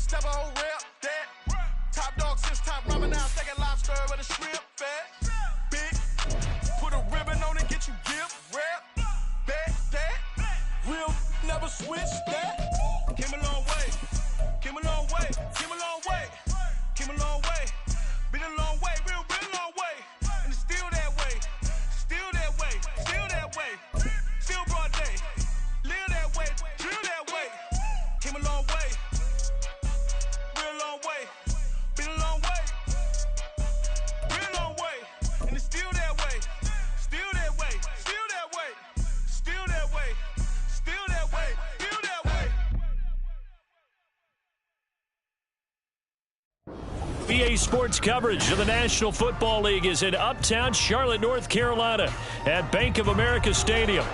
step a whole rep that. Top dog since top ramen now, second lobster with a shrimp fat. Big, put a ribbon on it, get you gift wrap. Bet that, real never switch that. Came a long way, came a long way, came a long way, came a long way. Been a long way, real long way. And it's still that way, still that way, still that way. Still broad day, live that way, drill that way. Came a long way, real long way. Been a long way, real long way. And it's still that way, still that way, still that way, still that way, still that way, still that way. BA Sports coverage of the National Football League is in Uptown Charlotte, North Carolina at Bank of America Stadium.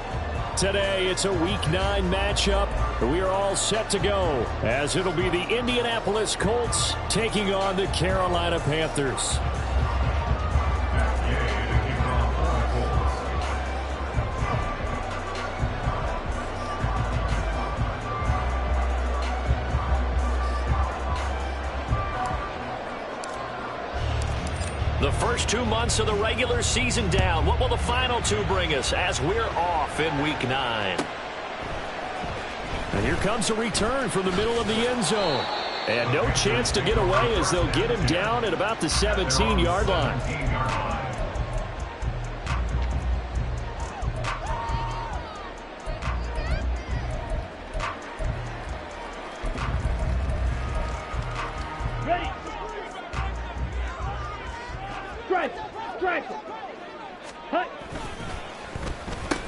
Today, it's a Week 9 matchup. We are all set to go as it'll be the Indianapolis Colts taking on the Carolina Panthers. The first 2 months of the regular season down. What will the final 2 bring us as we're off in Week 9? And here comes a return from the middle of the end zone. And no chance to get away as they'll get him down at about the 17-yard line.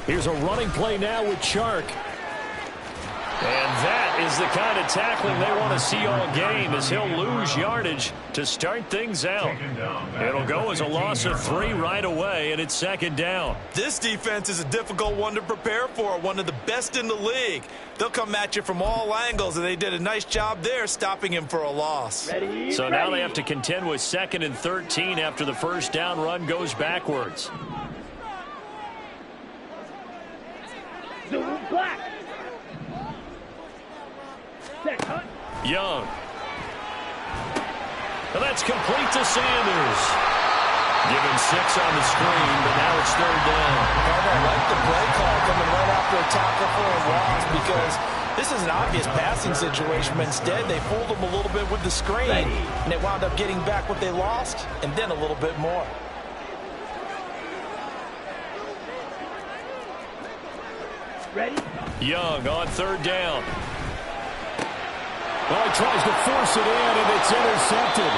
Here's a running play now with Chark. And that is the kind of tackling they want to see all game as he'll lose yardage to start things out. It'll go as a loss of 3 right away, and it's second down. This defense is a difficult one to prepare for, one of the best in the league. They'll come at you from all angles, and they did a nice job there stopping him for a loss. So now they have to contend with 2nd and 13 after the first down run goes backwards. Black. Young. Well, that's complete to Sanders. Given 6 on the screen, but now it's third down. I like the play call coming right after a tackle for a loss because this is an obvious passing situation, but instead they fooled them a little bit with the screen, and they wound up getting back what they lost and then a little bit more. Ready? Young on third down. Well, he tries to force it in, and it's intercepted.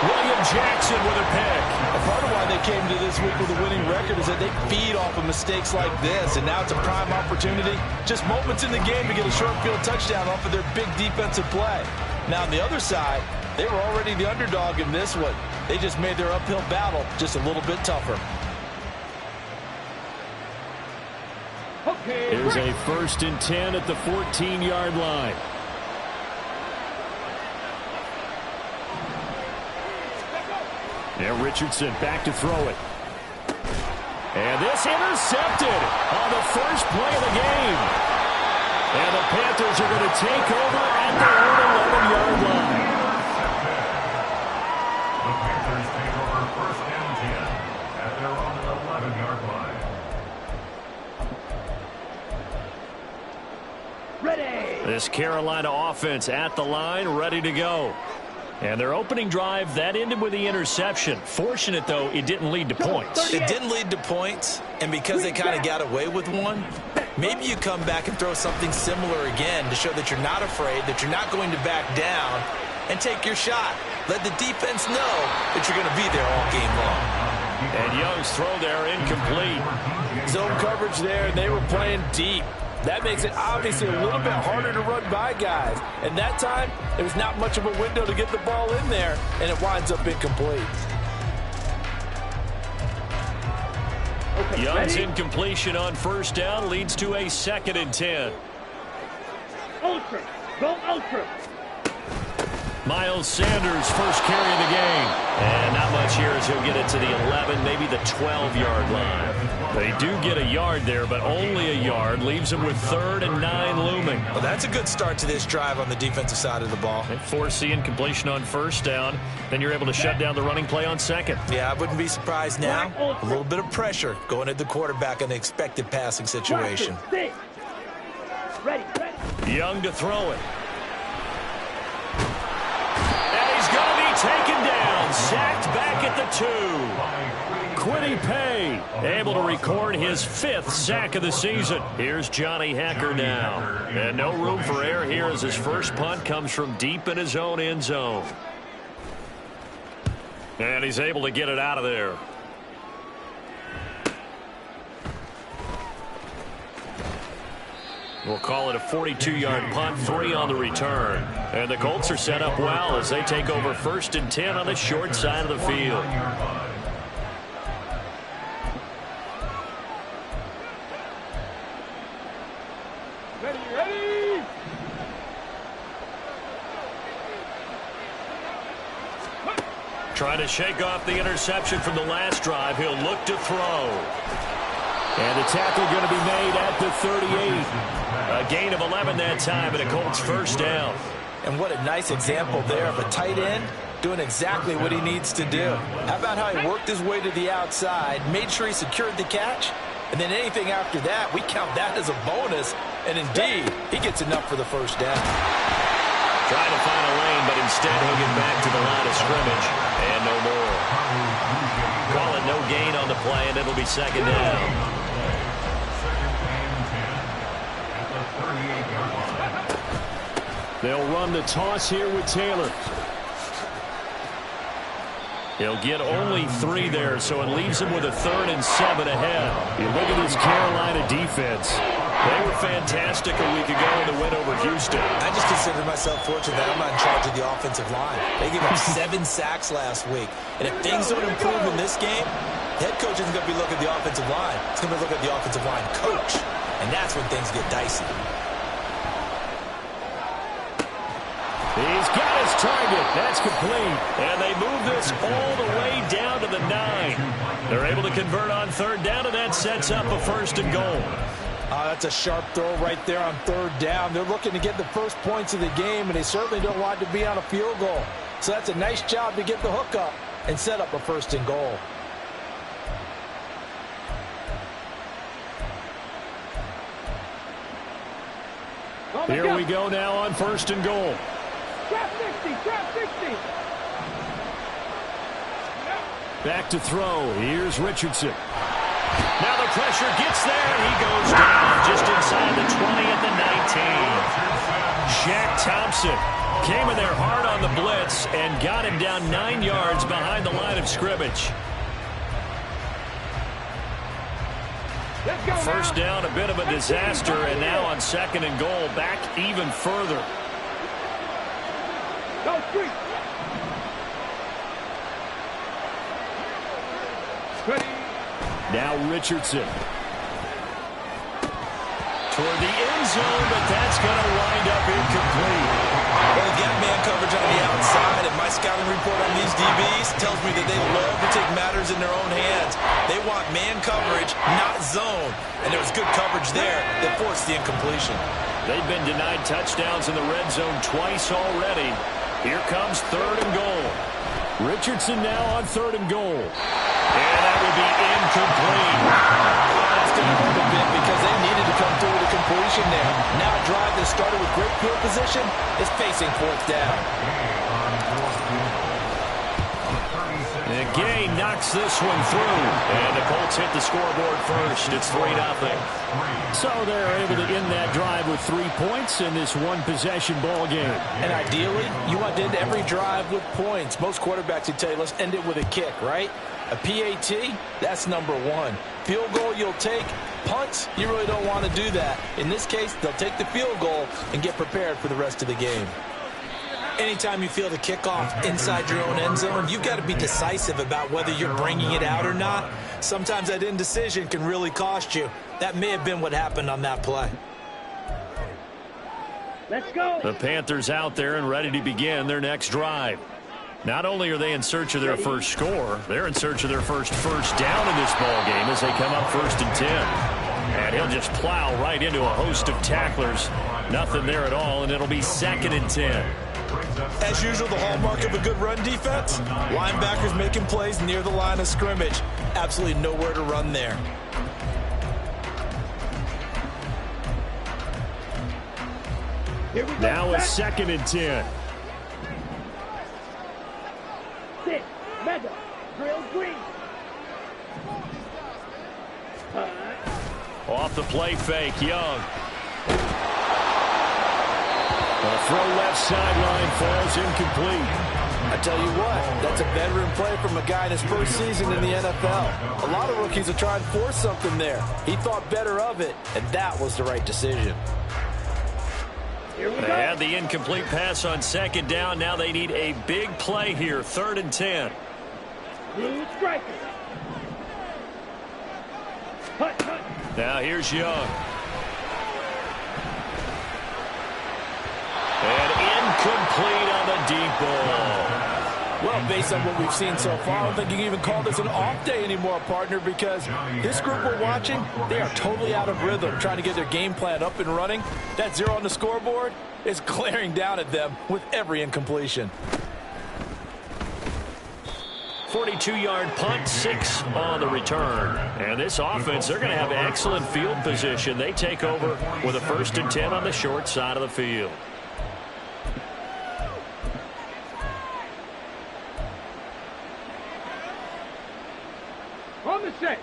William Jackson with a pick. A part of why they came to this week with a winning record is that they feed off of mistakes like this, and now it's a prime opportunity. Just moments in the game to get a short field touchdown off of their big defensive play. Now, on the other side, they were already the underdog in this one. They just made their uphill battle just a little bit tougher. Here's a 1st and 10 at the 14-yard line. Now Richardson back to throw it. And this intercepted on the first play of the game. And the Panthers are going to take over at their own 11-yard line. The Panthers take over 1st and 10 at their own 11-yard line. This Carolina offense at the line, ready to go. And their opening drive, that ended with the interception. Fortunate, though, it didn't lead to points. It didn't lead to points, and because they kind of got away with one, maybe you come back and throw something similar again to show that you're not afraid, that you're not going to back down, and take your shot. Let the defense know that you're going to be there all game long. And Young's throw there incomplete. Zone coverage there, and they were playing deep. That makes it obviously a little bit harder to run by guys. And that time, there was not much of a window to get the ball in there, and it winds up incomplete. Young's incompletion on first down leads to a 2nd and 10. Ultra. Go ultra. Miles Sanders, first carry of the game. And not much here as he'll get it to the 11, maybe the 12-yard line. They do get a yard there, but only a yard. Leaves them with 3rd and 9 looming. Well, that's a good start to this drive on the defensive side of the ball. And foreseeing completion on 1st down. Then you're able to shut down the running play on 2nd. Yeah, I wouldn't be surprised now. A little bit of pressure going at the quarterback in an expected passing situation. Ready. Young to throw it. And he's going to be taken down. Sacked back at the 2. Quiddy Pay able to record his 5th sack of the season. Here's Johnny Hacker now. And no room for error here as his first punt comes from deep in his own end zone. And he's able to get it out of there. We'll call it a 42-yard punt, 3 on the return. And the Colts are set up well as they take over 1st and 10 on the short side of the field. Ready. Trying to shake off the interception from the last drive. He'll look to throw. And the tackle going to be made at the 38. A gain of 11 that time, and a Colts first down. And what a nice example there of a tight end doing exactly what he needs to do. How about how he worked his way to the outside, made sure he secured the catch, and then anything after that, we count that as a bonus. And indeed, he gets enough for the first down. Trying to find a lane, but instead he'll get back to the line of scrimmage. And no more. Call it no gain on the play, and it'll be 2nd down. They'll run the toss here with Taylor. He'll get only 3 there, so it leaves him with a 3rd and 7 ahead. You look at this Carolina defense. They were fantastic a week ago in the win over Houston. I just consider myself fortunate that I'm not in charge of the offensive line. They gave up 7 sacks last week. And if things don't improve in this game, the head coach isn't going to be looking at the offensive line. He's going to be looking at the offensive line coach. And that's when things get dicey. He's got his target. That's complete. And they move this all the way down to the 9. They're able to convert on 3rd down, and that sets up a 1st and goal. That's a sharp throw right there on 3rd down. They're looking to get the first points of the game, and they certainly don't want to be on a field goal. So that's a nice job to get the hook up and set up a 1st and goal. Here we go now on 1st and goal. Trap 60. Back to throw. Here's Richardson. Now the pressure gets there, and he goes down just inside the 20 at the 19. Shaq Thompson came in there hard on the blitz and got him down 9 yards behind the line of scrimmage. First down, a bit of a disaster, and now on 2nd and goal, back even further. Go street. Ready. Now Richardson. Toward the end zone, but that's going to wind up incomplete. Well, they got man coverage on the outside, and my scouting report on these DBs tells me that they love to take matters in their own hands. They want man coverage, not zone. And there was good coverage there that forced the incompletion. They've been denied touchdowns in the red zone twice already. Here comes 3rd and goal. Richardson now on 3rd and goal. And that would be incomplete. That's going to hurt a bit because they needed to come through with a completion there. Now a drive that started with great field position is facing 4th down. And Gay knocks this one through. And the Colts hit the scoreboard first. It's 3-0. So they're able to end that drive with 3 points in this one-possession ball game. And ideally, you want to end every drive with points. Most quarterbacks would tell you, let's end it with a kick, right? A PAT, that's number 1. Field goal you'll take. Punts, you really don't want to do that. In this case, they'll take the field goal and get prepared for the rest of the game. Anytime you feel the kickoff inside your own end zone, you've got to be decisive about whether you're bringing it out or not. Sometimes that indecision can really cost you. That may have been what happened on that play. Let's go. The Panthers out there and ready to begin their next drive. Not only are they in search of their first score, they're in search of their first down in this ball game as they come up 1st and 10. And he'll just plow right into a host of tacklers. Nothing there at all, and it'll be 2nd and 10. As usual, the hallmark of a good run defense, linebackers making plays near the line of scrimmage. Absolutely nowhere to run there. Here we go. Now a Set. 2nd and 10. 6. Mega. Drill green. Off the play fake, Young. The throw left sideline falls incomplete. I tell you what, that's a veteran play from a guy in his first season in the NFL. A lot of rookies are trying to force something there. He thought better of it, and that was the right decision. Here we They go. had the incomplete pass on 2nd down. Now they need a big play here, 3rd and 10. Blue striker. Hut, hut. Now here's Young. And incomplete on the deep ball. Well, based on what we've seen so far, I don't think you can even call this an off day anymore, partner, because this group we're watching, they are totally out of rhythm, trying to get their game plan up and running. That 0 on the scoreboard is glaring down at them with every incompletion. 42-yard punt, 6 on the return. And this offense, they're going to have excellent field position. They take over with a 1st and 10 on the short side of the field. On the set.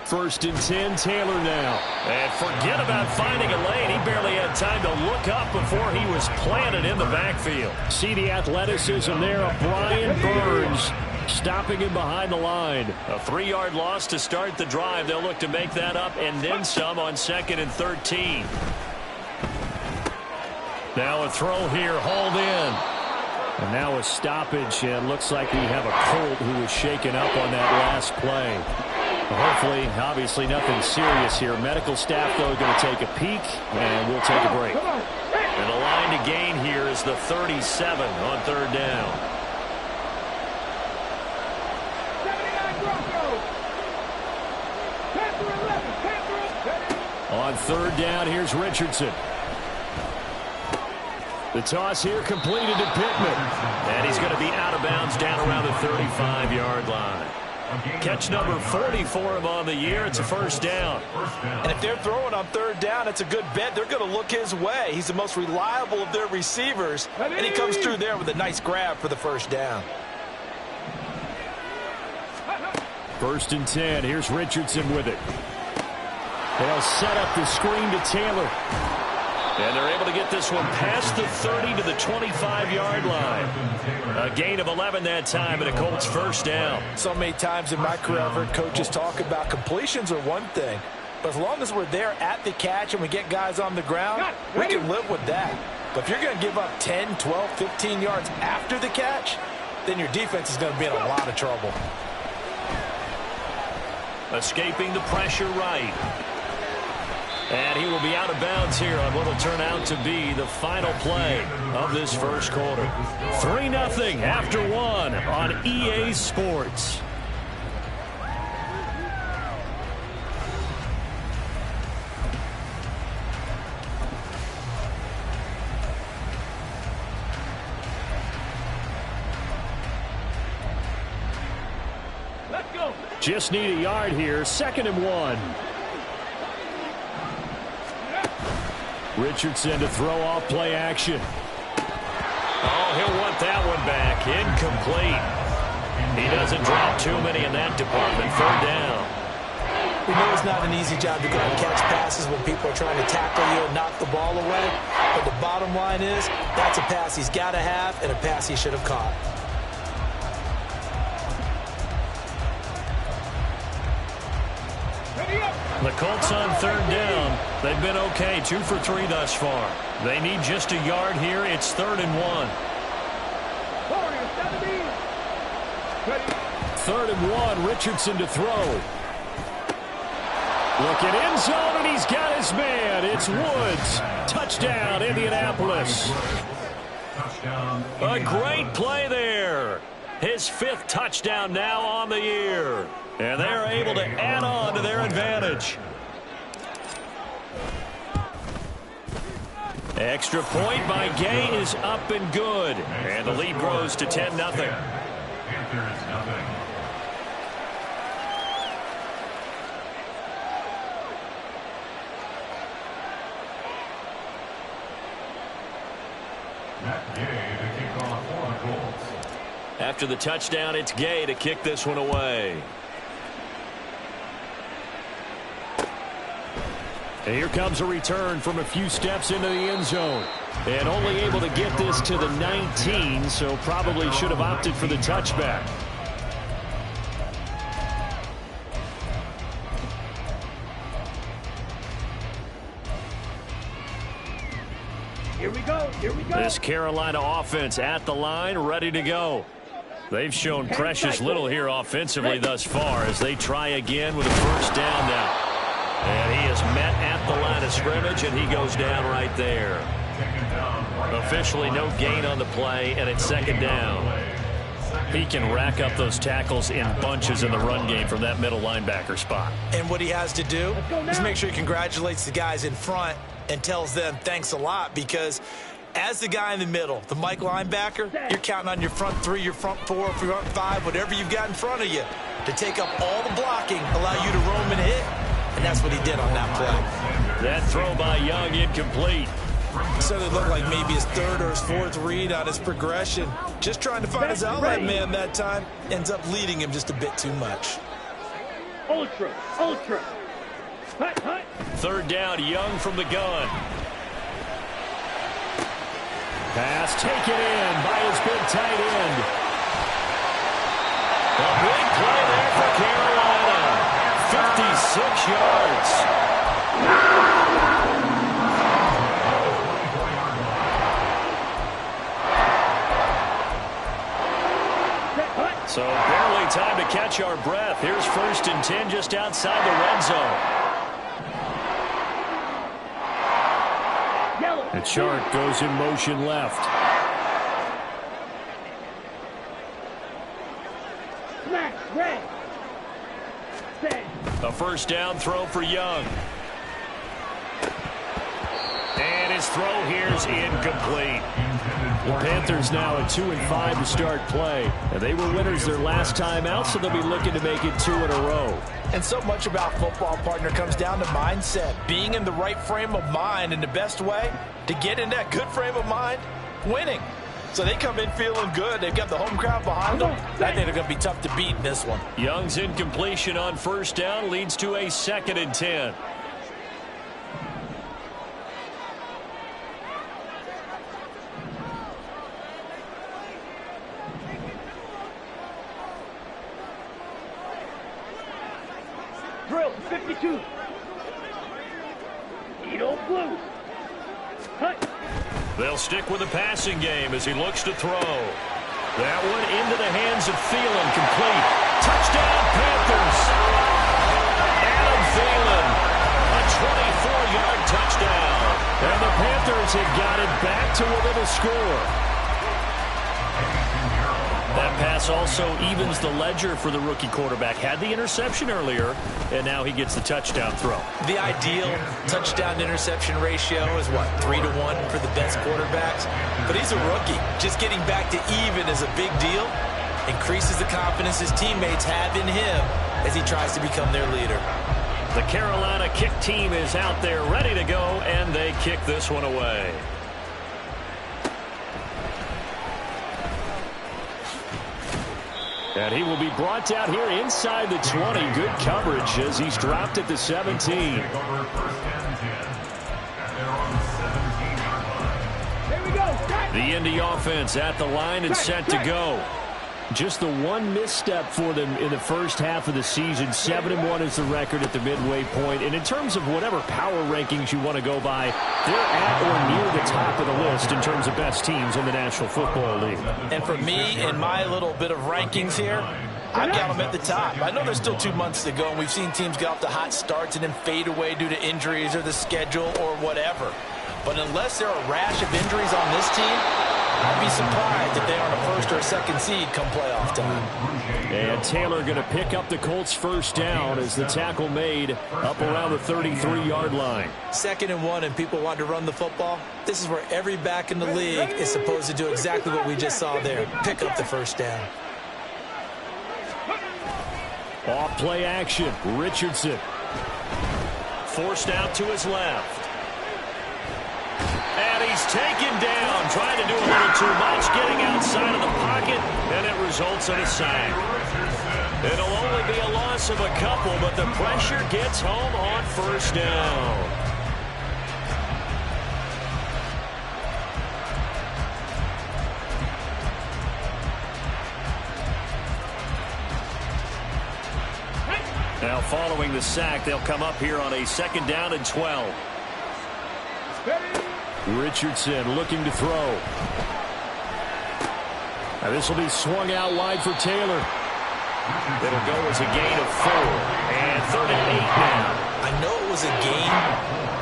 First and 10, Taylor now. And forget about finding a lane. He barely had time to look up before he was planted in the backfield. See the athleticism there of Brian Burns stopping him behind the line. A 3-yard loss to start the drive. They'll look to make that up and then some on 2nd and 13. Now a throw here, hauled in. And now a stoppage, and looks like we have a Colt who was shaken up on that last play. Hopefully, obviously nothing serious here. Medical staff, though, going to take a peek, and we'll take a break. And the line to gain here is the 37 on 3rd down. 79 Broncos. Panther 11. Panther 11. On 3rd down, here's Richardson. The toss here completed to Pittman. And he's going to be out of bounds down around the 35-yard line. Catch number 40 for him on the year. It's a 1st down. And if they're throwing on 3rd down, it's a good bet. They're going to look his way. He's the most reliable of their receivers. And he comes through there with a nice grab for the 1st down. 1st and 10. Here's Richardson with it. They'll set up the screen to Taylor. And they're able to get this one past the 30 to the 25-yard line. A gain of 11 that time, and a Colts 1st down. So many times in my career, I've heard coaches talk about completions are one thing. But as long as we're there at the catch and we get guys on the ground, we can live with that. But if you're going to give up 10, 12, 15 yards after the catch, then your defense is going to be in a lot of trouble. Escaping the pressure right. And he will be out of bounds here on what will turn out to be the final play of this 1st quarter. 3-0 after 1 on EA Sports. Let's go. Just need a yard here. 2nd and 1. Richardson to throw off play action. Oh, he'll want that one back. Incomplete. He doesn't drop too many in that department. 3rd down. We know it's not an easy job to go and catch passes when people are trying to tackle you and knock the ball away. But the bottom line is, that's a pass he's got to have and a pass he should have caught. The Colts on 3rd down. They've been okay, 2 for 3 thus far. They need just a yard here. It's 3rd and 1. 3rd and 1. Richardson to throw. Looking end zone, and he's got his man. It's Woods. Touchdown, Indianapolis. A great play there. His 5th touchdown now on the year. And they're able to add on to their advantage. Extra point by Gay is up and good. And the lead grows to 10-0. Panthers nothing. Matt Gay to kick off for the Colts. After the touchdown, it's Gay to kick this one away. And here comes a return from a few steps into the end zone. And only able to get this to the 19, so probably should have opted for the touchback. Here we go. Here we go. This Carolina offense at the line, ready to go. They've shown precious little here offensively thus far as they try again with a first down now. And he is met at the line of scrimmage, and he goes down right there. Officially no gain on the play, and it's second down. He can rack up those tackles in bunches in the run game from that middle linebacker spot. And what he has to do is make sure he congratulates the guys in front and tells them thanks a lot, because as the guy in the middle, the Mike linebacker, you're counting on your front 3, your front 4, your front 5, whatever you've got in front of you to take up all the blocking, allow you to roam and hit, and that's what he did on that play. That throw by Young incomplete. So it looked like maybe his 3rd or his 4th read on his progression. Just trying to find his outlet man that time. Ends up leading him just a bit too much. Ultra. Hut, hut. 3rd down, Young from the gun. Pass taken in by his big tight end. A big play there for Carolina. 56 yards. So barely time to catch our breath. Here's 1st and 10 just outside the red zone. And Shark goes in motion left. Smack, red. Set. A first down throw for Young. And his throw here's incomplete. The Panthers now at 2-5 to start play. And they were winners their last time out, so they'll be looking to make it 2 in a row. And so much about football, partner, comes down to mindset. Being in the right frame of mind, and the best way to get in that good frame of mind, winning. So they come in feeling good. They've got the home crowd behind them. I think they're going to be tough to beat in this one. Young's incompletion on first down leads to a 2nd and 10. Drill, 52. Edo blue. Hut. They'll stick with the passing game as he looks to throw. That one into the hands of Thielen, complete. Touchdown, Panthers. Adam Thielen, a 24-yard touchdown. And the Panthers have got it back to within a score. That pass also evens the ledger for the rookie quarterback. Had the interception earlier, and now he gets the touchdown throw. The ideal touchdown-interception ratio is, what, 3-to-1 for the best quarterbacks? But he's a rookie. Just getting back to even is a big deal. Increases the confidence his teammates have in him as he tries to become their leader. The Carolina kick team is out there ready to go, and they kick this one away. And he will be brought down here inside the 20. Good coverage as he's dropped at the 17. Here we go. The Indy offense at the line and set to go. Just the one misstep for them in the first half of the season. 7-1 is the record at the midway point. And in terms of whatever power rankings you want to go by, they're at or near the top of the list in terms of best teams in the National Football League. And for me, in my little bit of rankings here, I've got them at the top. I know there's still 2 months to go, and we've seen teams get off to hot starts and then fade away due to injuries or the schedule or whatever. But unless there are a rash of injuries on this team, I'd be surprised if they aren't a first or a second seed come playoff time. And Taylor going to pick up the Colts first down as the tackle made up around the 33-yard line. 2nd and 1 and people want to run the football. This is where every back in the league is supposed to do exactly what we just saw there. Pick up the first down. Off play action. Richardson. Forced out to his left. And he's taken down, trying to do a little too much, getting outside of the pocket, and it results in a sack. It'll only be a loss of a couple, but the pressure gets home on first down. Now following the sack, they'll come up here on a 2nd down and 12. Richardson looking to throw. Now this will be swung out wide for Taylor. It'll go as a gain of 4. And 3rd and 8 now. I know it was a gain,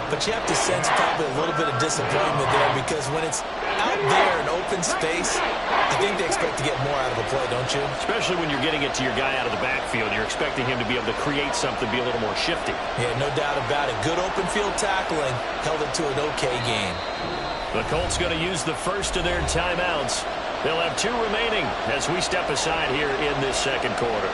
but you have to sense probably a little bit of disappointment there because when it's out there in open space, I think they expect to get more out of the play, don't you? Especially when you're getting it to your guy out of the backfield. You're expecting him to be able to create something, be a little more shifty. Yeah, no doubt about it. Good open field tackling held it to an okay game. The Colts going to use the first of their timeouts. They'll have 2 remaining as we step aside here in this 2nd quarter.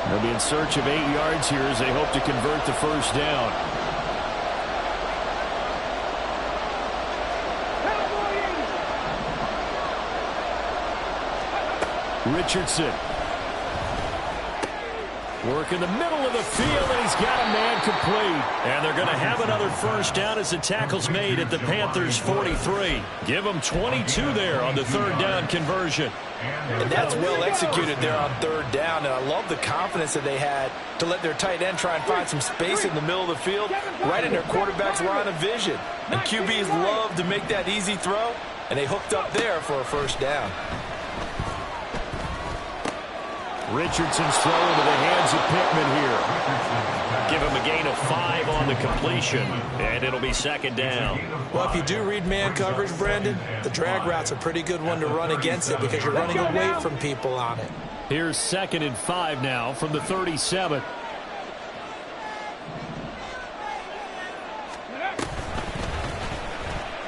They'll be in search of 8 yards here as they hope to convert the first down. Richardson. Work in the middle of the field, and he's got a man complete. And they're going to have another first down as the tackle's made at the Panthers' 43. Give them 22 there on the 3rd down conversion. And that's well executed there on 3rd down. And I love the confidence that they had to let their tight end try and find some space in the middle of the field, right in their quarterback's line of vision. And QBs love to make that easy throw, and they hooked up there for a first down. Richardson's throw into the hands of Pittman here. Give him a gain of 5 on the completion, and it'll be 2nd down. Well, if you do read man coverage, Brandon, the drag route's a pretty good one to run against it because you're running away from people on it. Here's 2nd and 5 now from the 37.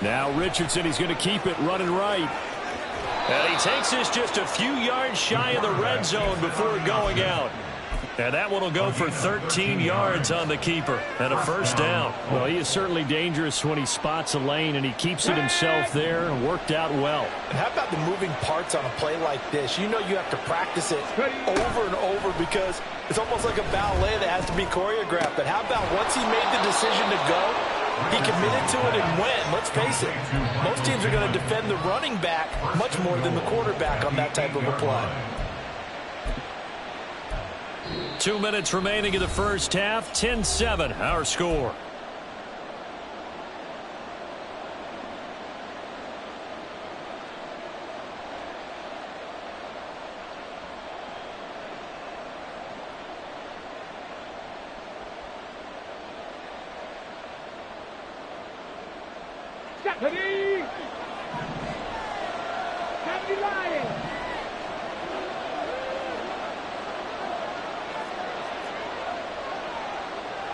Now Richardson, he's going to keep it running right. And he takes this just a few yards shy of the red zone before going out. And that one will go for 13 yards on the keeper and a first down. Well, he is certainly dangerous when he spots a lane, and he keeps it himself there and worked out well. And how about the moving parts on a play like this? You know you have to practice it over and over because it's almost like a ballet that has to be choreographed. But how about once he made the decision to go, he committed to it and went. Let's face it, most teams are going to defend the running back much more than the quarterback on that type of a play. 2 minutes remaining in the first half. 10-7, our score. Ready? Happy Lions!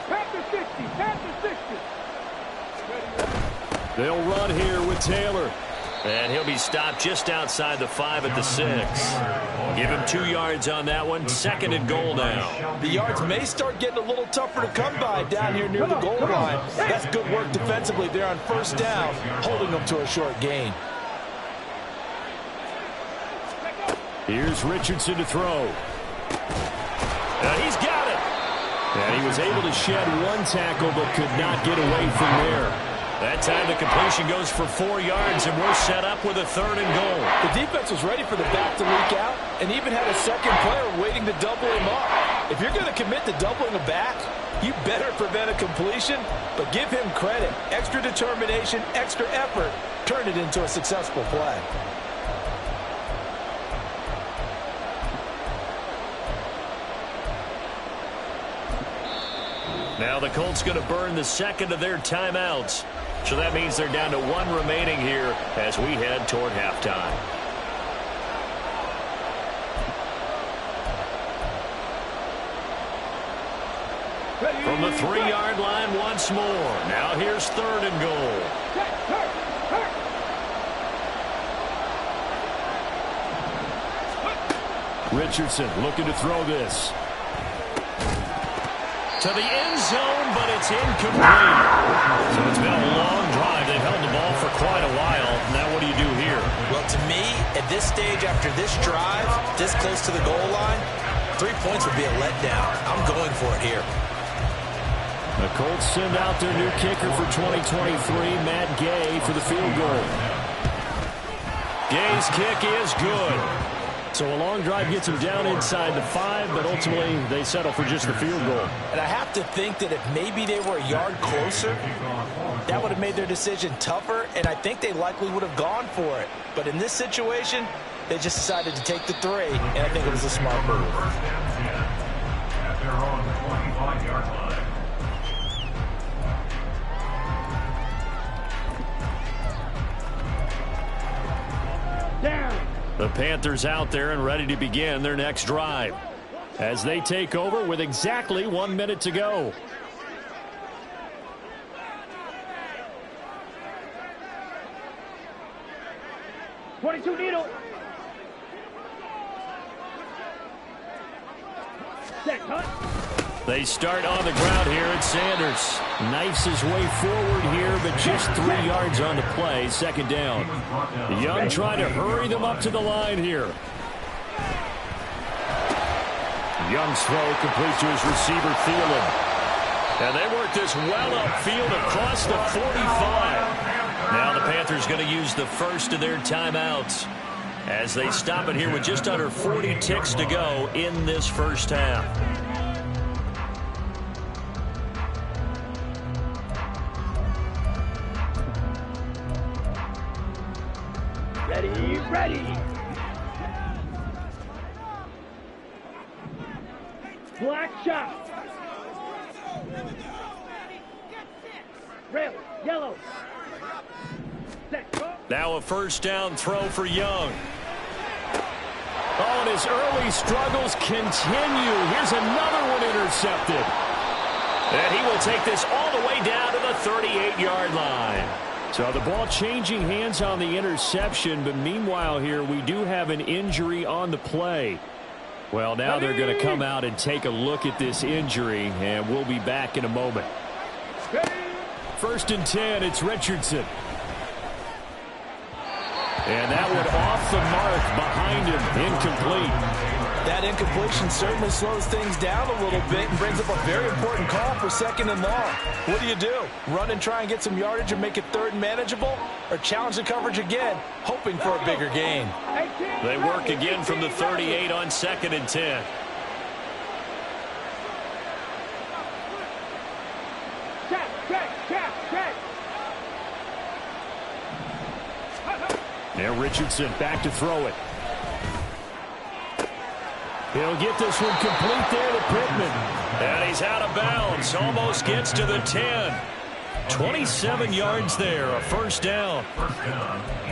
Panther 60, Panther 60. They'll run here with Taylor. And he'll be stopped just outside the 5 at the 6. Give him 2 yards on that one. 2nd and goal now. The yards may start getting a little tougher to come by down here near the goal line. That's good work defensively there on first down, holding them to a short gain. Here's Richardson to throw. And he's got it. And he was able to shed 1 tackle but could not get away from there. That time the completion goes for 4 yards, and we're set up with a 3rd and goal. The defense was ready for the back to leak out and even had a second player waiting to double him up. If you're going to commit to doubling a back, you better prevent a completion, but give him credit. Extra determination, extra effort, turn it into a successful play. Now the Colts going to burn the second of their timeouts. So that means they're down to 1 remaining here as we head toward halftime. From the 3-yard line once more. Now here's 3rd and goal. Richardson looking to throw this. To the end zone, but it's incomplete. So it's been a long drive. They've held the ball for quite a while. Now what do you do here? Well, to me, at this stage after this drive, this close to the goal line, 3 points would be a letdown. I'm going for it here. The Colts send out their new kicker for 2023, Matt Gay, for the field goal. Gay's kick is good. So a long drive gets them down inside the 5, but ultimately they settle for just the field goal. And I have to think that if maybe they were a yard closer, that would have made their decision tougher, and I think they likely would have gone for it. But in this situation, they just decided to take the 3, and I think it was a smart move. First and 10 at their own 25-yard line. Down. The Panthers out there and ready to begin their next drive as they take over with exactly 1 minute to go. .22 needle. Set, cut. They start on the ground here at Sanders. Knifes his way forward here, but just 3 yards on the play. 2nd down. Young trying to hurry them up to the line here. Young's throw complete to his receiver, Thielen. And they work this well upfield across the 45. Now the Panthers going to use the first of their timeouts as they stop it here with just under 40 ticks to go in this first half. Ready. Black shot. Red, yellow. Set, go. Now a first down throw for Young. Oh, and his early struggles continue. Here's another one intercepted. And he will take this all the way down to the 38-yard line. So the ball changing hands on the interception, but meanwhile here we do have an injury on the play. Well, now they're going to come out and take a look at this injury, and we'll be back in a moment. 1st and 10, it's Richardson. And that one off the mark behind him, incomplete. That incompletion certainly slows things down a little bit and brings up a very important call for 2nd and long. What do? Run and try and get some yardage and make it 3rd and manageable? Or challenge the coverage again, hoping for a bigger gain? They work again from the 38 on 2nd and 10. Check. Now Richardson back to throw it. He'll get this one complete there to Pittman. And he's out of bounds. Almost gets to the 10. 27 yards there, a first down.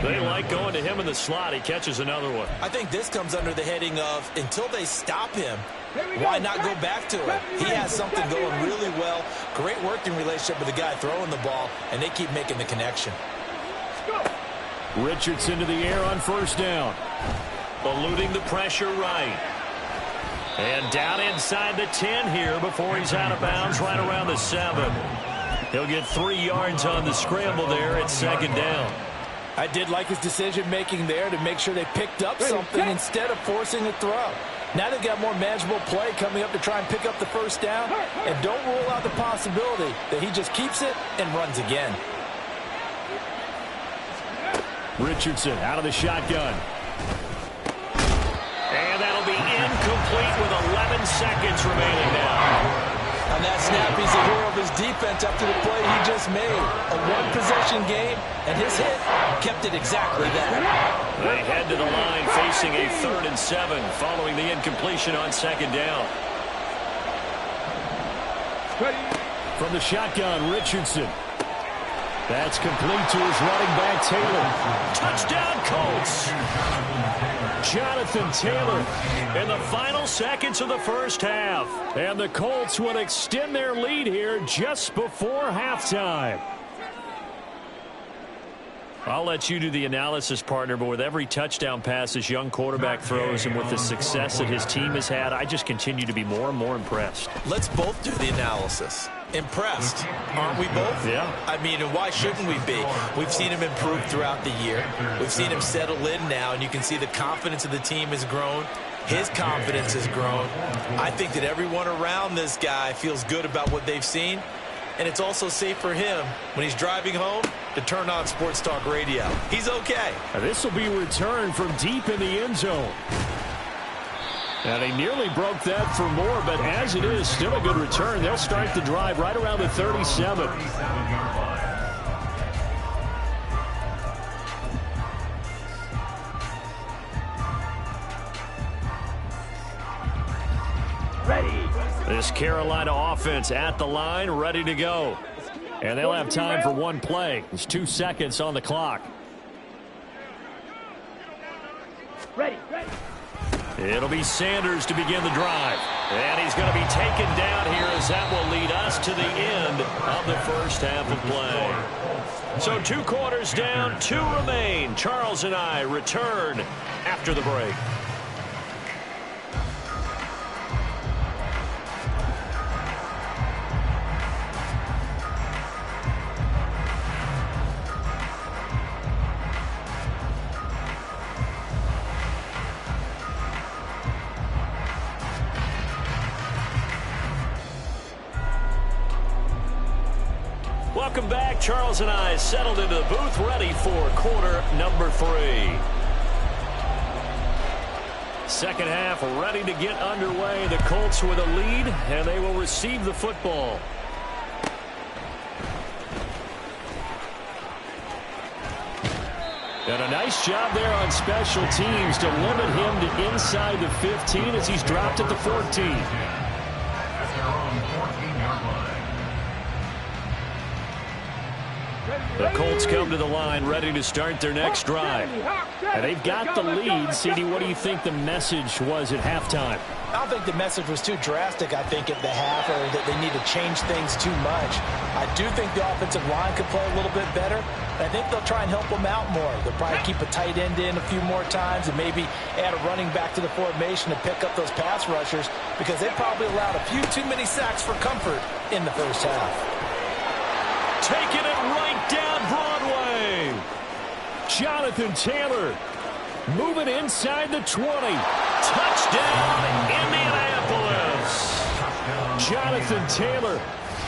They like going to him in the slot. He catches another one. I think this comes under the heading of until they stop him, why not go back to him? He has something going really well. Great working relationship with the guy throwing the ball, and they keep making the connection. Richardson to the air on first down. Eluding the pressure right. And down inside the 10 here before he's out of bounds right around the 7. He'll get 3 yards on the scramble there at 2nd down. I did like his decision-making there to make sure they picked up something instead of forcing a throw. Now they've got more manageable play coming up to try and pick up the first down. And don't rule out the possibility that he just keeps it and runs again. Richardson out of the shotgun. And that'll be incomplete with 11 seconds remaining now. On that snap, he's a hero of his defense after the play he just made. A one-possession game, and his hit kept it exactly that. They head to the line facing a 3rd and 7 following the incompletion on 2nd down. From the shotgun, Richardson. That's complete to his running back, Taylor. Touchdown, Colts! Jonathan Taylor in the final seconds of the first half. And the Colts will extend their lead here just before halftime. I'll let you do the analysis, partner, but with every touchdown pass this young quarterback throws and with the success that his team has had, I just continue to be more and more impressed. Let's both do the analysis. Impressed, aren't we both? Yeah. I mean, and why shouldn't we be? We've seen him improve throughout the year. We've seen him settle in now, and you can see the confidence of the team has grown. His confidence has grown. I think that everyone around this guy feels good about what they've seen, and it's also safe for him when he's driving home to turn on Sports Talk Radio. He's okay. This will be returned from deep in the end zone. And he nearly broke that for more, but as it is, still a good return. They'll start the drive right around the 37. Ready. This Carolina offense at the line, ready to go. And they'll have time for one play. There's 2 seconds on the clock. Ready. Ready. It'll be Sanders to begin the drive. And he's going to be taken down here as that will lead us to the end of the first half of play. So 2 quarters down, 2 remain. Charles and I return after the break. Welcome back. Charles and I settled into the booth, ready for quarter number 3. Second half ready to get underway. The Colts with a lead, and they will receive the football. And a nice job there on special teams to limit him to inside the 15 as he's dropped at the 14. At their own 14-yard line. The Colts come to the line ready to start their next drive. And they've got the lead. CD, what do you think the message was at halftime? I don't think the message was too drastic, I think, at the half, or that they need to change things too much. I do think the offensive line could play a little bit better. I think they'll try and help them out more. They'll probably keep a tight end in a few more times and maybe add a running back to the formation to pick up those pass rushers, because they probably allowed a few too many sacks for comfort in the first half. Taking it right down Broadway. Jonathan Taylor moving inside the 20. Touchdown, Indianapolis. Jonathan Taylor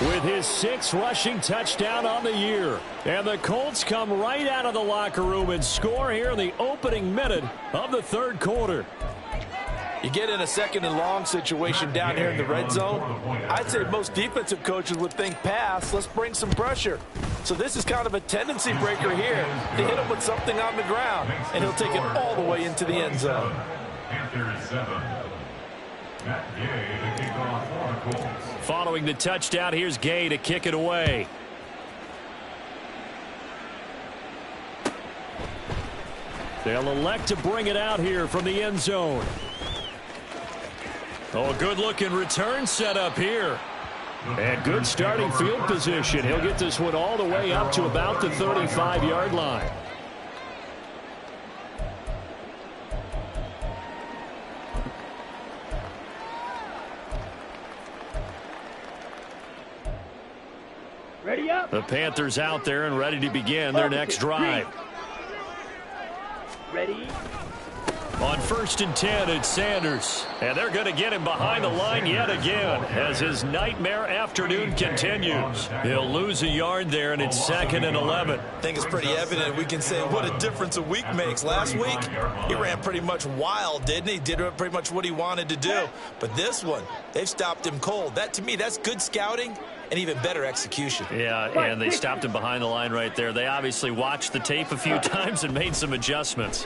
with his 6th rushing touchdown on the year. And the Colts come right out of the locker room and score here in the opening minute of the 3rd quarter. You get in a 2nd and long situation down here in the red zone, I'd say most defensive coaches would think pass, let's bring some pressure. So this is kind of a tendency breaker here to hit him with something on the ground, and he'll take it all the way into the end zone. Panthers 7. Matt Gay to kick off for the Colts. Following the touchdown, here's Gay to kick it away. They'll elect to bring it out here from the end zone. Oh, a good-looking return set up here. And good starting field position. He'll get this one all the way up to about the 35-yard line. Ready up. The Panthers out there and ready to begin their next drive. Ready. On 1st and 10, it's Sanders. And they're going to get him behind the line yet again as his nightmare afternoon continues. He'll lose a yard there, and it's 2nd and 11. I think it's pretty evident we can say what a difference a week makes. Last week, he ran pretty much wild, didn't he? Did pretty much what he wanted to do. But this one, they've stopped him cold. That, to me, that's good scouting and even better execution. Yeah, and they stopped him behind the line right there. They obviously watched the tape a few times and made some adjustments.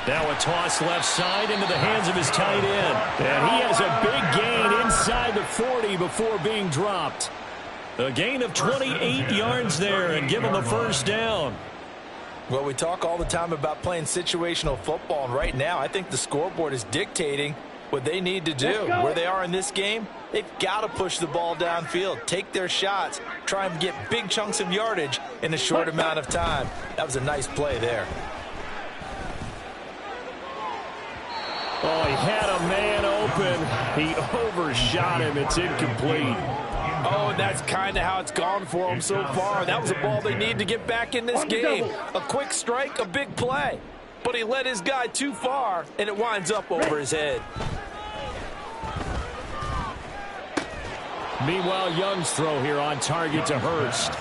Now a toss left side into the hands of his tight end. And he has a big gain inside the 40 before being dropped. A gain of 28 yards there and give him the first down. Well, we talk all the time about playing situational football, and right now I think the scoreboard is dictating what they need to do. Where they are in this game, they've got to push the ball downfield, take their shots, try and get big chunks of yardage in a short amount of time. That was a nice play there. Oh, he had a man open. He overshot him. It's incomplete. Oh, and that's kind of how it's gone for them so far. That was a ball they need to get back in this game. A quick strike, a big play. But he led his guy too far, and it winds up over his head. Meanwhile, Young's throw here on target to Hurst.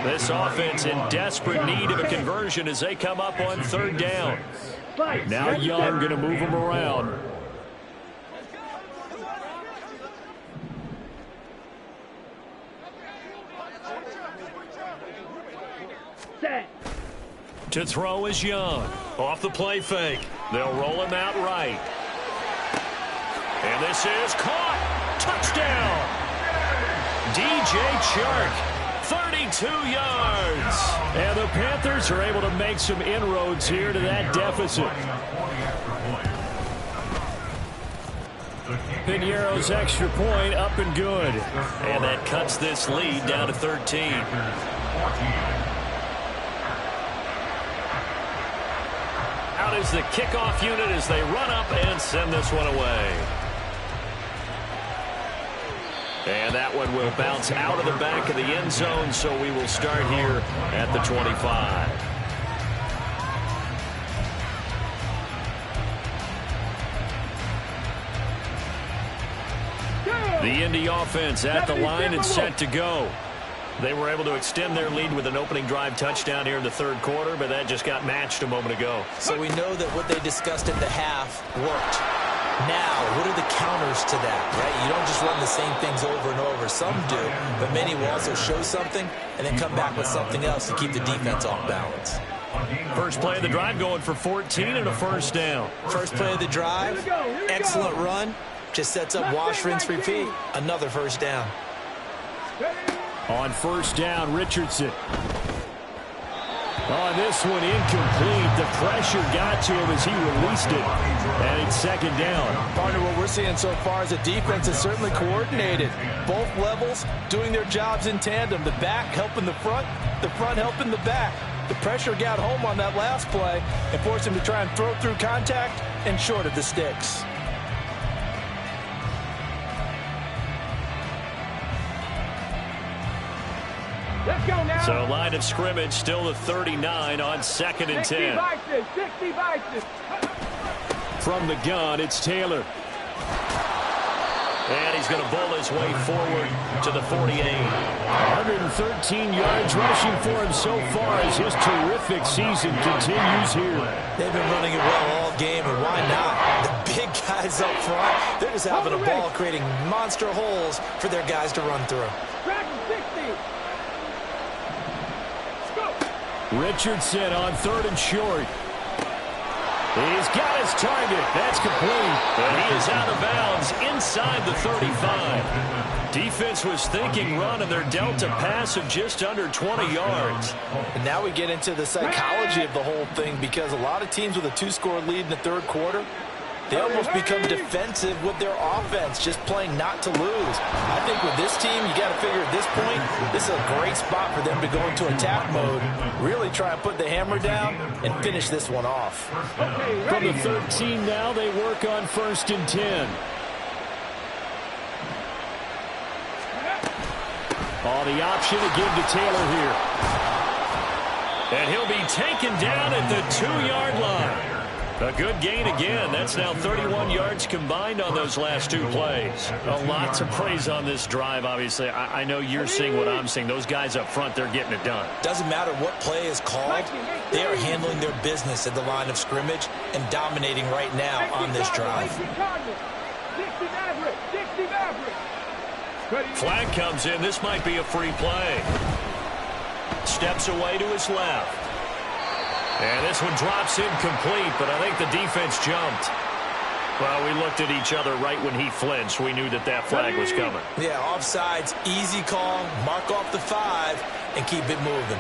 This offense in desperate need of a conversion as they come up on 3rd down. Now Young going to move him around. To throw is Young. Off the play fake. They'll roll him out right. And this is caught. Touchdown. DJ Chark. 32 yards. And the Panthers are able to make some inroads here to that deficit. Piñeiro's extra point up and good. And that cuts this lead down to 13. Out is the kickoff unit as they run up and send this one away. And that one will bounce out of the back of the end zone, so we will start here at the 25. The Indy offense at the line and set to go. They were able to extend their lead with an opening drive touchdown here in the 3rd quarter, but that just got matched a moment ago. So we know that what they discussed at the half worked. Now, what are the counters to that, right? You don't just run the same things over and over. Some do, but many will also show something and then come back with something else to keep the defense off balance. First play of the drive going for 14 and a first down. First play of the drive, excellent run. Just sets up wash, rinse, repeat. Another first down. On 1st down, Richardson. On this one, incomplete. The pressure got to him as he released it. And it's 2nd down. Partner, what we're seeing so far is the defense is certainly coordinated. Both levels doing their jobs in tandem. The back helping the front helping the back. The pressure got home on that last play and forced him to try and throw through contact and short of the sticks. Let's go now. So line of scrimmage still the 39 on 2nd and 10. 60 vices. From the gun, it's Taylor. And he's going to bull his way forward to the 48. 113 yards rushing for him so far as his terrific season continues here. They've been running it well all game, and why not? The big guys up front, they're just having a ball creating monster holes for their guys to run through. Richardson on 3rd and short. He's got his target. That's complete. And he is out of bounds inside the 35. Defense was thinking run, and they're dealt a pass of just under 20 yards. And now we get into the psychology of the whole thing, because a lot of teams with a 2-score lead in the 3rd quarter, they almost become defensive with their offense, just playing not to lose. I think with this team, you got to figure at this point, this is a great spot for them to go into attack mode, really try and put the hammer down and finish this one off. From the 13 now, they work on 1st and 10. Oh, the option to give to Taylor here. And he'll be taken down at the 2-yard line. A good gain again. That's now 31 yards combined on those last 2 plays. A lot to praise on this drive, obviously. I know you're seeing what I'm seeing. Those guys up front, they're getting it done. Doesn't matter what play is called. They are handling their business at the line of scrimmage and dominating right now on this drive. Flag comes in. This might be a free play. Steps away to his left. And this one drops incomplete, but I think the defense jumped. Well, we looked at each other right when he flinched. We knew that that flag was coming. Yeah, offsides, easy call, mark off the 5, and keep it moving.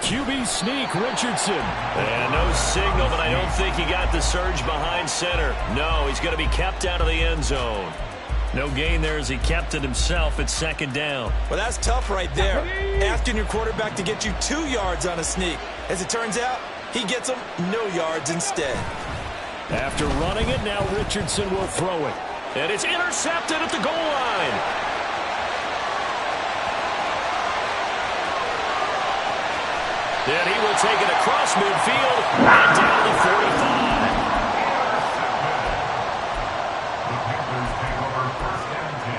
QB sneak, Richardson. And no signal, but I don't think he got the surge behind center. No, he's going to be kept out of the end zone. No gain there as he kept it himself at 2nd down. Well, that's tough right there. Asking your quarterback to get you 2 yards on a sneak. As it turns out, he gets them no yards instead. After running it, now Richardson will throw it. And it's intercepted at the goal line. Then he will take it across midfield and down to the 45. The Panthers take over 1st and 10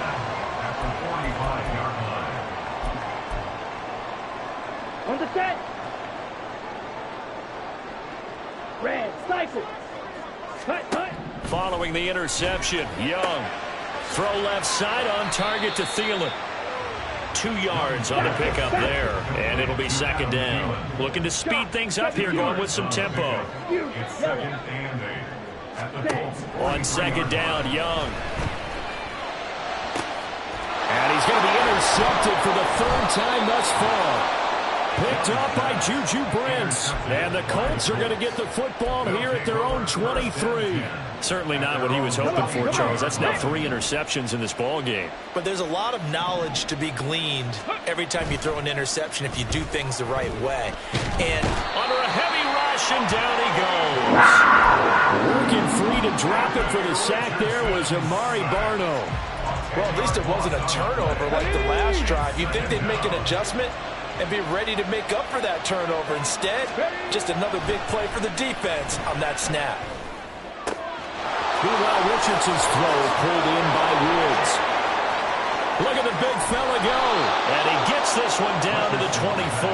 at the 45-yard line. On the set. Red, cycle. Cut. Following the interception, Young. Throw left side on target to Thielen. 2 yards on the pickup there, and it'll be 2nd down. Looking to speed things up here, going with some tempo. It's 2nd and 8 at the Colts. On 2nd down, Young. And he's going to be intercepted for the 3rd time thus far. Picked up by Juju Brents. And the Colts are going to get the football here at their own 23. Certainly not what he was hoping for, Charles. That's now 3 interceptions in this ball game. But there's a lot of knowledge to be gleaned every time you throw an interception if you do things the right way. And under a heavy rush, and down he goes. Working free to drop it for the sack there was Amari Barno. Well, at least it wasn't a turnover like the last drive. You'd think they'd make an adjustment and be ready to make up for that turnover. Instead, just another big play for the defense on that snap. Meanwhile, Richardson's throw pulled in by Woods. Look at the big fella go. And he gets this one down to the 24.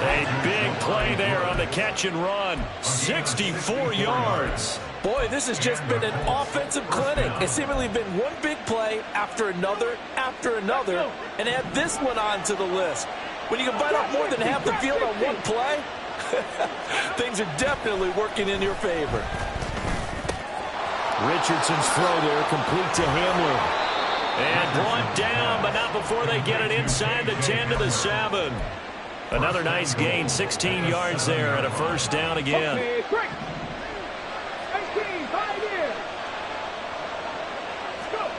A big play there on the catch and run. 64 yards. Boy, this has just been an offensive clinic. It's seemingly been one big play after another, and add this one onto the list. When you can bite off more than half the field on one play, things are definitely working in your favor. Richardson's throw there, complete to Hamler. And brought down, but not before they get it inside the 10 to the 7. Another nice gain, 16 yards there, and a 1st down again. Okay, quick. 18, 5 here. Let's go.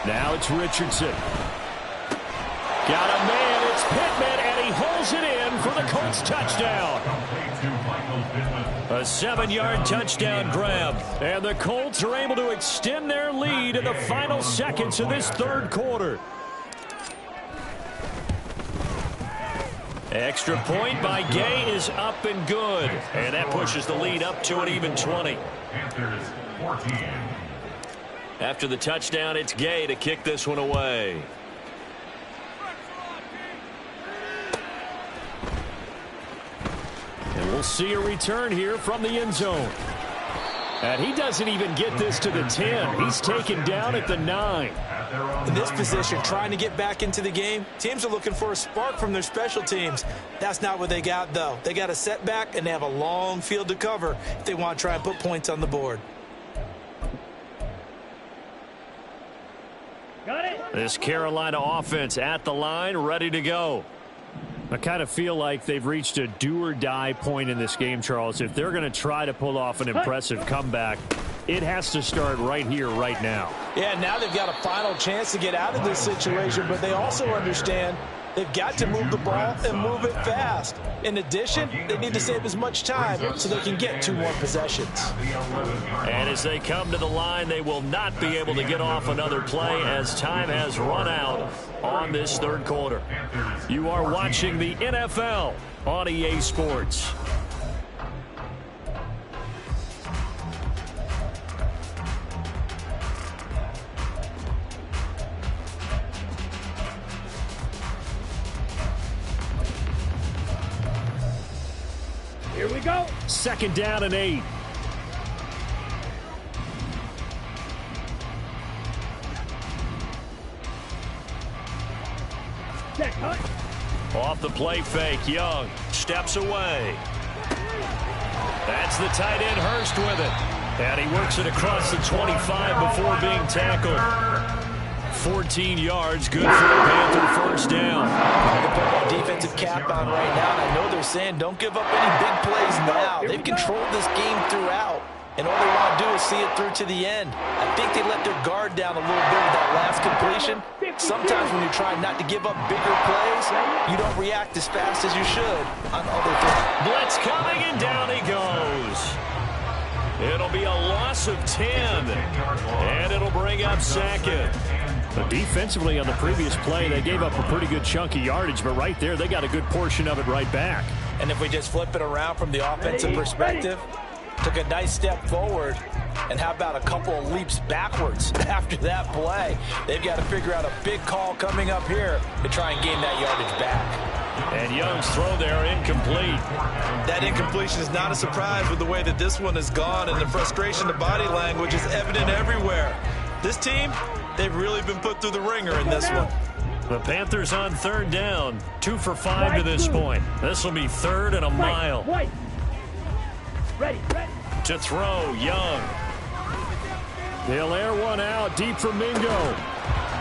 Now it's Richardson. Got a man, it's Pittman, and he holds it in for the Colts touchdown. A 7-yard touchdown grab. And the Colts are able to extend their lead in the final seconds of this 3rd quarter. Extra point by Gay is up and good. And that pushes the lead up to an even 20. Panthers 14. After the touchdown, it's Gay to kick this one away. And we'll see a return here from the end zone. And he doesn't even get this to the 10. He's taken down at the 9. In this position, trying to get back into the game, teams are looking for a spark from their special teams. That's not what they got, though. They got a setback, and they have a long field to cover if they want to try and put points on the board. Got it. This Carolina offense at the line, ready to go. I kind of feel like they've reached a do-or-die point in this game, Charles. If they're going to try to pull off an impressive comeback, it has to start right here, right now. Yeah, now they've got a final chance to get out of this situation, but they also understand They've got to move the ball and move it fast. In addition, they need to save as much time so they can get 2 more possessions. And as they come to the line, they will not be able to get off another play as time has run out on this third quarter. You are watching the NFL on EA Sports. Here we go. 2nd down and 8. Check, hunt. Off the play fake, Young steps away. That's the tight end Hurst with it. And he works it across the 25 before being tackled. 14 yards, good for a Panther first down. They put that defensive cap on right now, and I know they're saying don't give up any big plays now. They've controlled this game throughout, and all they want to do is see it through to the end. I think they let their guard down a little bit with that last completion. Sometimes when you're trying not to give up bigger plays, you don't react as fast as you should on other things. Blitz coming, and down he goes. It'll be a loss of 10, and it'll bring up 2nd. But defensively on the previous play, they gave up a pretty good chunk of yardage, but right there, they got a good portion of it right back. And if we just flip it around from the offensive perspective, took a nice step forward, and how about a couple of leaps backwards after that play? They've got to figure out a big call coming up here to try and gain that yardage back. And Young's throw there incomplete. That incompletion is not a surprise with the way that this one has gone, and the frustration, the body language is evident everywhere. This team, they've really been put through the ringer in this one. The Panthers on 3rd down, 2 for 5 to this point. This will be 3rd and a mile. Ready. To throw, Young. They'll air one out deep for Mingo.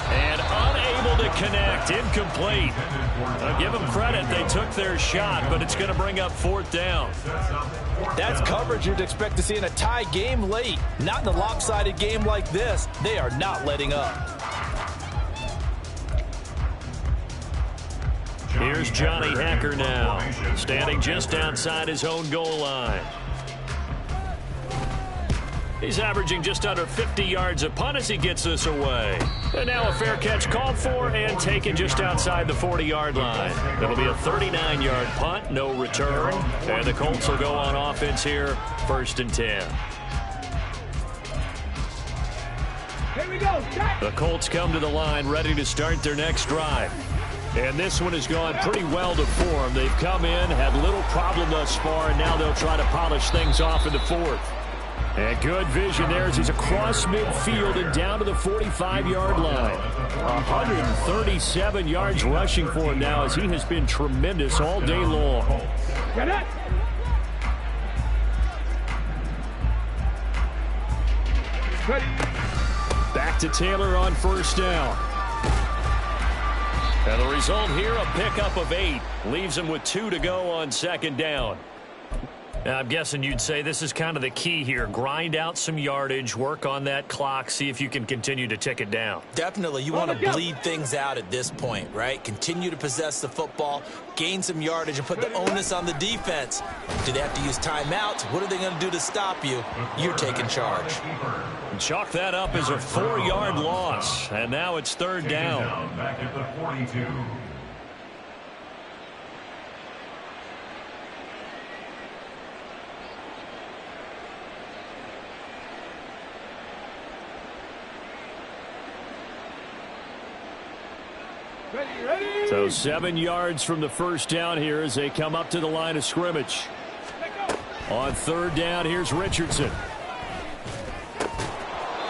And unable to connect, incomplete. I'll give them credit, they took their shot, but it's going to bring up 4th down. That's coverage you'd expect to see in a tie game late. Not in a lopsided game like this. They are not letting up. Here's Johnny Hecker now, standing just outside his own goal line. He's averaging just under 50 yards a punt as he gets this away. And now a fair catch called for and taken just outside the 40-yard line. It'll be a 39-yard punt, no return. And the Colts will go on offense here, 1st and 10. Here we go. The Colts come to the line ready to start their next drive. And this one has gone pretty well to form. They've come in, had little problem thus far, and now they'll try to polish things off in the 4th. And good vision there as he's across midfield and down to the 45-yard line. 137 yards rushing for him now as he has been tremendous all day long. Get it. Ready. Back to Taylor on 1st down. And the result here, a pickup of 8. Leaves him with 2 to go on 2nd down. Now, I'm guessing you'd say this is kind of the key here. Grind out some yardage, work on that clock, see if you can continue to tick it down. Definitely. You want to bleed things out at this point, right? Continue to possess the football, gain some yardage, and put the onus on the defense. Do they have to use timeouts? What are they going to do to stop you? You're taking charge. Chalk that up as a 4-yard loss, and now it's 3rd down. Back at the 42. Ready. So 7 yards from the 1st down here as they come up to the line of scrimmage. On 3rd down, here's Richardson.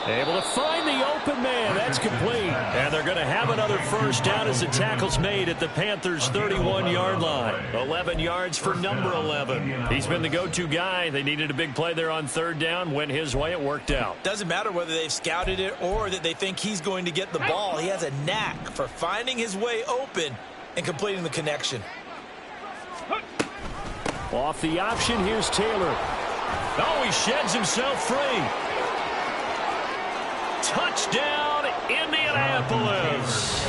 Able to find the open man. That's complete. And they're going to have another 1st down as the tackle's made at the Panthers' 31-yard line. 11 yards for number 11. He's been the go-to guy. They needed a big play there on 3rd down. Went his way. It worked out. Doesn't matter whether they've scouted it or that they think he's going to get the ball. He has a knack for finding his way open and completing the connection. Off the option, here's Taylor. Oh, he sheds himself free. Touchdown, Indianapolis.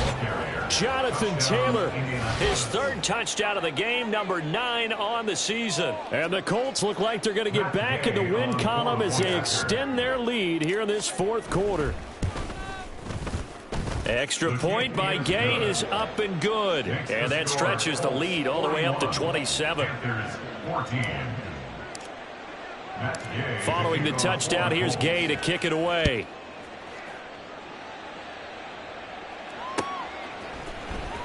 Jonathan Taylor. His third touchdown of the game, number 9 on the season. And the Colts look like they're going to get back in the win column as they extend their lead here in this fourth quarter. Extra point by Gay is up and good. And that stretches the lead all the way up to 27. Following the touchdown, here's Gay to kick it away.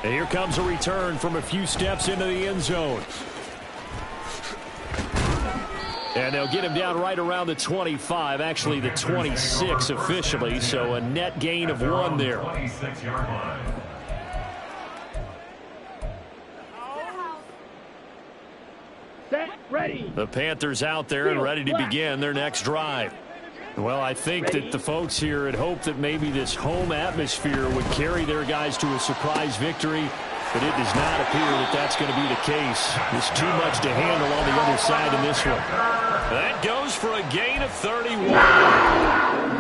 And here comes a return from a few steps into the end zone. And they'll get him down right around the 25, actually the 26 officially, so a net gain of 1 there. Set, ready. The Panthers out there and ready to begin their next drive. Well, I think that the folks here had hoped that maybe this home atmosphere would carry their guys to a surprise victory, but it does not appear that that's going to be the case. There's too much to handle on the other side in this one. That goes for a gain of 31.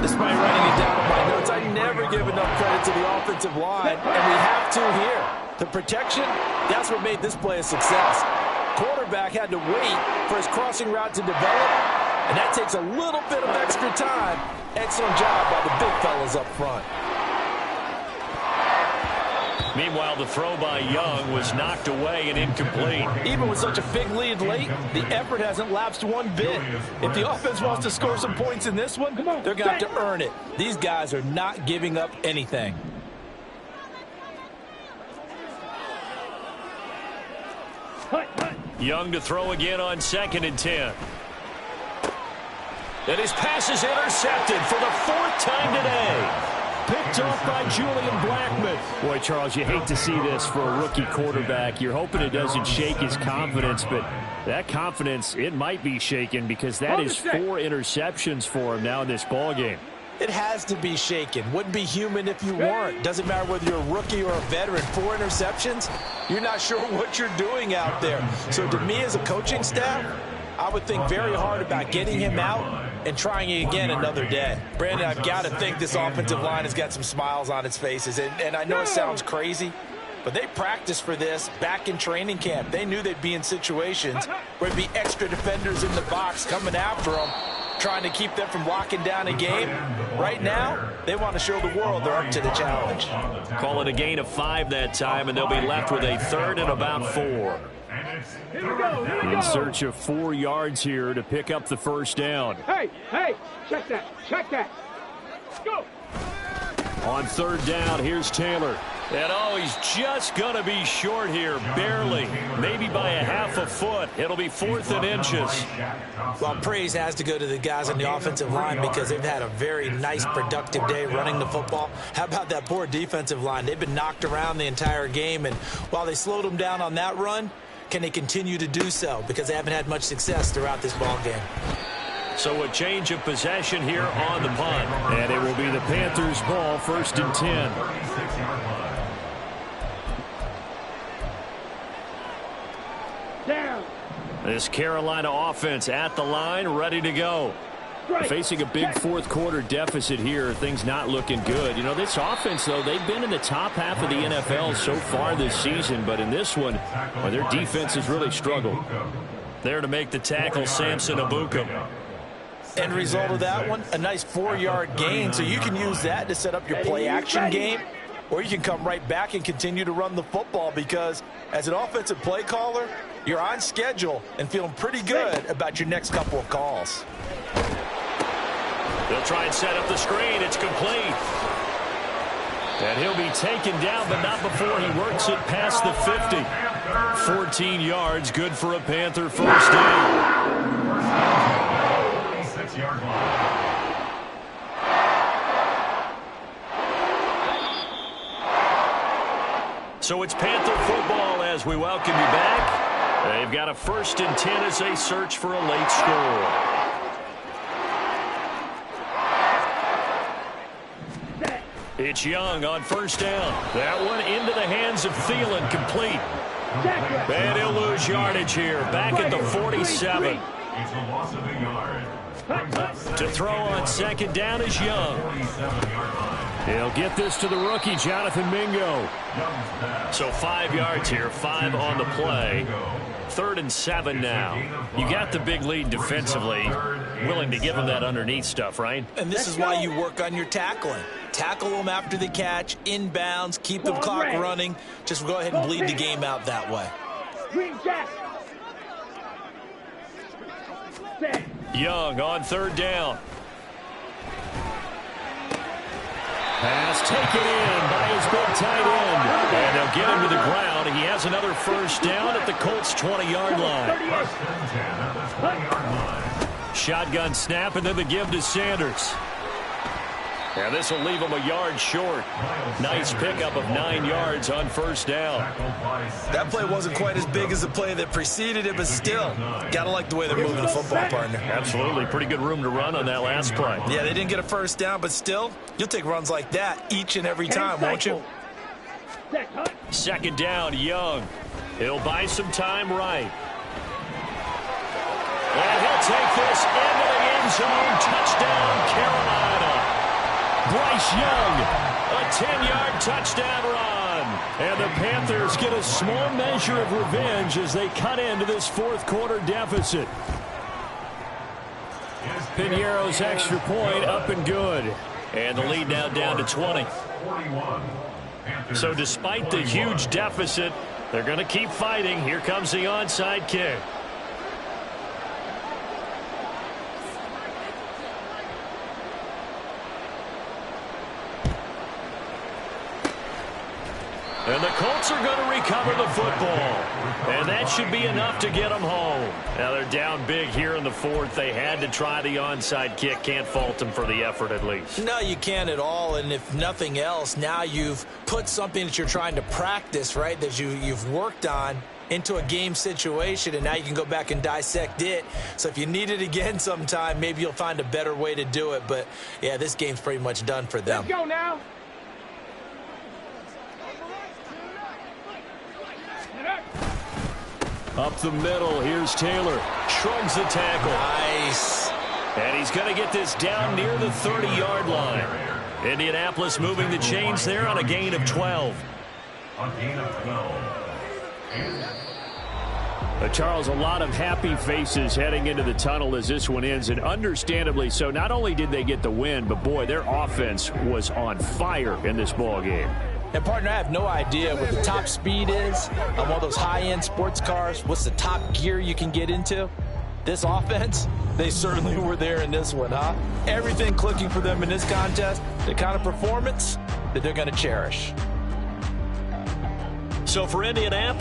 Despite writing it down in my notes, I never give enough credit to the offensive line, and we have to here. The protection, that's what made this play a success. Quarterback had to wait for his crossing route to develop, and that takes a little bit of extra time. Excellent job by the big fellas up front. Meanwhile, the throw by Young was knocked away and incomplete. Even with such a big lead late, the effort hasn't lapsed one bit. If the offense wants to score some points in this one, they're going to have to earn it. These guys are not giving up anything. Young to throw again on 2nd and 10. And his pass is intercepted for the 4th time today. Picked off by Julian Blackman. Boy, Charles, you hate to see this for a rookie quarterback. You're hoping it doesn't shake his confidence, but that confidence, it might be shaken because that is 4 interceptions for him now in this ballgame. It has to be shaken. Wouldn't be human if you weren't. Doesn't matter whether you're a rookie or a veteran. 4 interceptions, you're not sure what you're doing out there. So to me as a coaching staff, I would think very hard about getting him out and trying it again another day. Brandon, I've got to think this offensive line has got some smiles on its faces. And I know it sounds crazy, but they practiced for this back in training camp. They knew they'd be in situations where there'd be extra defenders in the box coming after them, trying to keep them from locking down a game. Right now, they want to show the world they're up to the challenge. Call it a gain of 5 that time, and they'll be left with a 3rd and about 4. In search of 4 yards here to pick up the first down. Hey, check that. Go. On 3rd down, here's Taylor. And he's just going to be short here, barely. Maybe by a half a foot. It'll be 4th and inches. Well, praise has to go to the guys on the offensive line because they've had a very nice, productive day running the football. How about that poor defensive line? They've been knocked around the entire game, and while they slowed them down on that run, can they continue to do so? Because they haven't had much success throughout this ball game. So a change of possession here on the punt. And it will be the Panthers' ball, 1st and 10. Down. This Carolina offense at the line, ready to go. Facing a big 4th quarter deficit here, things not looking good. You know, this offense, though, they've been in the top half of the NFL so far this season, but in this one, well, their defense has really struggled. There to make the tackle, Samson Abukum. End result of that one, a nice 4-yard gain, so you can use that to set up your play-action game, or you can come right back and continue to run the football because as an offensive play caller, you're on schedule and feeling pretty good about your next couple of calls. They'll try and set up the screen. It's complete. And he'll be taken down, but not before he works it past the 50. 14 yards, good for a Panther first down. 26-yard line. So it's Panther football as we welcome you back. They've got a 1st and 10 as they search for a late score. It's Young on 1st down. That one into the hands of Thielen, complete. And he'll lose yardage here, back at the 47. It's a loss of a yard. To throw on 2nd down is Young. 47-yard line. He'll get this to the rookie, Jonathan Mingo. So 5 yards here, 5 on the play. 3rd and 7 now. You got the big lead defensively. Willing to give him that underneath stuff, right? And this is why you work on your tackling. Tackle them after the catch, inbounds, keep the clock running. Just go ahead and bleed the game out that way. Young on 3rd down. Pass taken in by his big tight end. And they'll get him to the ground. He has another 1st down at the Colts' 20-yard line. Shotgun snap, and then the give to Sanders. Yeah, this will leave him a yard short. Nice pickup of 9 yards on 1st down. That play wasn't quite as big as the play that preceded it, but still, gotta like the way they're moving the football, partner. Absolutely. Pretty good room to run on that last play. Yeah, they didn't get a 1st down, but still, you'll take runs like that each and every time, won't you? 2nd down, Young. He'll buy some time right. And he'll take this into the end zone. Touchdown, Carolina. Bryce Young, a 10-yard touchdown run. And the Panthers get a small measure of revenge as they cut into this 4th quarter deficit. Piñeiro's extra point up and good. And the lead now down to 20. So despite the huge deficit, they're going to keep fighting. Here comes the onside kick. And the Colts are going to recover the football. And that should be enough to get them home. Now they're down big here in the 4th. They had to try the onside kick. Can't fault them for the effort at least. No, you can't at all. And if nothing else, now you've put something that you're trying to practice, right, that you've worked on into a game situation, and now you can go back and dissect it. So if you need it again sometime, maybe you'll find a better way to do it. But, yeah, this game's pretty much done for them. Let's go now. Up the middle, here's Taylor. Shrugs the tackle. Nice. And he's going to get this down near the 30-yard line. Indianapolis moving the chains there on a gain of 12. Charles, a lot of happy faces heading into the tunnel as this one ends, and understandably so. Not only did they get the win, but, boy, their offense was on fire in this ball game. And, partner, I have no idea what the top speed is on one of those high-end sports cars. What's the top gear you can get into? This offense, they certainly were there in this one, huh? Everything clicking for them in this contest, the kind of performance that they're going to cherish. So for Indianapolis,